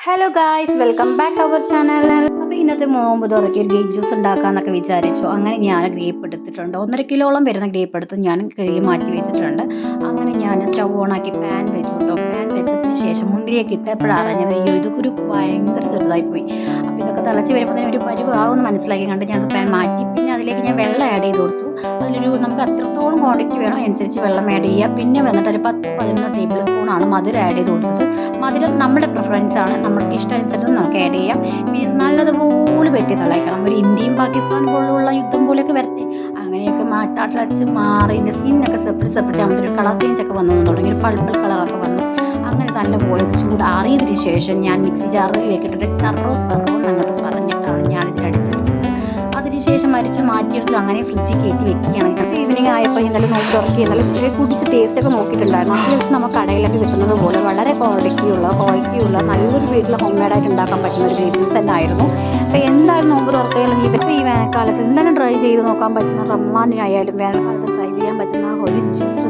Hello guys, welcome back our channel. അപ്പോൾ ഇന്നത്തെ നോമ്പ് തുറക്കി ഒരു ഗ്രേപ്പ് ജ്യൂസ് ഉണ്ടാക്കാമെന്നൊക്കെ വിചാരിച്ചു. അങ്ങനെ ഞാൻ ഗ്രേപ്പ് എടുത്തിട്ടുണ്ട്. 1.5 കിലോളം വരുന്ന ഗ്രേപ്പ് എടുത്ത് ഞാൻ കഴുകി മാറ്റി വെച്ചിട്ടുണ്ട്. അങ്ങനെ ഞാൻ സ്റ്റവ് ഓണാക്കി പാൻ വെച്ചു കേട്ടോ. പാൻ വെച്ചതിന് ശേഷം മുന്തിരിയൊക്കെ ഇട്ടപ്പോഴാണ് അറിഞ്ഞത്, അയ്യോ ഇതൊക്കെ ഭയങ്കര ചെറുതായി പോയി. അപ്പോൾ ഇതൊക്കെ തിളച്ച് വരുമ്പോൾ ഒരു പരിവാകുമെന്ന് മനസ്സിലാക്കി കണ്ട് ഞാൻ പാൻ മാറ്റി. പിന്നെ അതിലേക്ക് ഞാൻ വെള്ളം ആഡ് ചെയ്ത് കൊടുത്തു. നമുക്ക് അത്രത്തോളം ക്വാണ്ടിറ്റി വേണം അനുസരിച്ച് വെള്ളം ആഡ് ചെയ്യുക. പിന്നെ വന്നിട്ട് ഒരു 10-11 ടേബിൾ സ്പൂണാണ് മധുരം ആഡ് ചെയ്ത് കൊടുത്തത്. മധുരം നമ്മുടെ പ്രിഫറൻസ് ആണ്, നമ്മൾക്ക് ഇഷ്ടമനുസരിച്ച് നമുക്ക് ആഡ് ചെയ്യാം. പിന്നെ നല്ലതുപോലെ വെട്ടി തിളയ്ക്കണം. ഒരു ഇന്ത്യയും പാകിസ്ഥാനും പോലുള്ള യുദ്ധം പോലെയൊക്കെ വരട്ടെ. അങ്ങനെയൊക്കെ മാറ്റാട്ടിലച്ച് മാറി ഇതിൻ്റെ സ്കിന്നൊക്കെ സെപ്പറേറ്റ് ആകുമ്പോൾ ഒരു കളർ ചേഞ്ച് ഒക്കെ വന്നു തുടങ്ങി, ഒരു പൾപ്പിൾ കളറൊക്കെ വന്നു. അങ്ങനെ നല്ലപോലെ ചൂടാറിയതിന് ശേഷം ഞാൻ മിക്സി ജാറിലേക്ക് ഇട്ടിട്ട് ചറോ എന്നങ്ങോട്ട് പറഞ്ഞിട്ടാണ് ഞാനിതിലടിച്ചെടുത്തത്. അതിനുശേഷം അരിച്ച് മാറ്റിയെടുത്തു. അങ്ങനെ ഫ്രിഡ്ജിൽ കയറ്റി വെക്കുകയാണ്. ഈവനിങ് ആയപ്പോൾ ഇന്നലെ നോക്കി തുറക്കി ഇന്നലെ കുടിച്ച് ടേസ്റ്റൊക്കെ നോക്കിയിട്ടുണ്ടായിരുന്നു. അത്യാവശ്യം നമുക്ക് കടയിലൊക്കെ കിട്ടുന്നത് പോലെ വളരെ ക്വാളിറ്റിയുള്ള നല്ലൊരു വീട്ടിൽ ഹോം മെയ്ഡായിട്ട് ഉണ്ടാക്കാൻ പറ്റുന്ന ഒരു ഗ്രേപ്പ് ജ്യൂസ് തന്നെ ആയിരുന്നു. അപ്പോൾ എന്തായാലും നോമ്പ് തുറക്കുകയാണെങ്കിൽ ഇപ്പോൾ ഈ വേനൽക്കാലത്ത് എന്തായാലും ട്രൈ ചെയ്ത് നോക്കാൻ പറ്റുന്ന, റമളാനിനായാലും വേനൽക്കാലത്ത് ട്രൈ ചെയ്യാൻ പറ്റുന്ന ഒരു ജ്യൂസ്